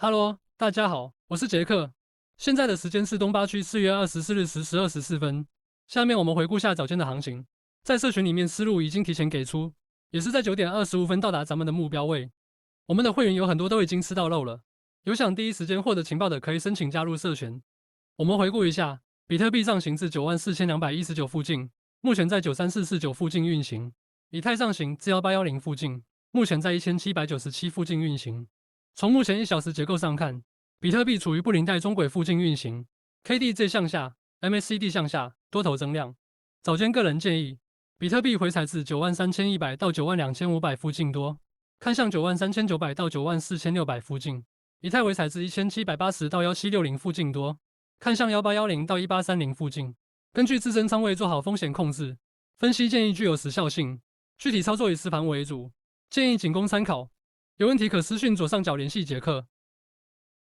Hello，大家好，我是杰克。现在的时间是东八区4月24日10时14分。下面我们回顾下早间的行情。在社群里面，思路已经提前给出，也是在9点25分到达咱们的目标位。我们的会员有很多都已经吃到肉了，有想第一时间获得情报的，可以申请加入社群。我们回顾一下，比特币上行至94219附近，目前在93449附近运行；以太上行至18810附近，目前在1797附近运行。从目前1小时结构上看，比特币处于布林带中轨附近运行 ，KDJ 向下 ，MACD 向下，多头增量。早间个人建议，比特币回踩至93100到92500附近多，看向93900到94600附近；以太回踩至1780到1760附近多，看向1810到1830附近。根据自身仓位做好风险控制，分析建议具有时效性，具体操作以实盘为主，建议仅供参考。有问题可私讯左上角联系杰克。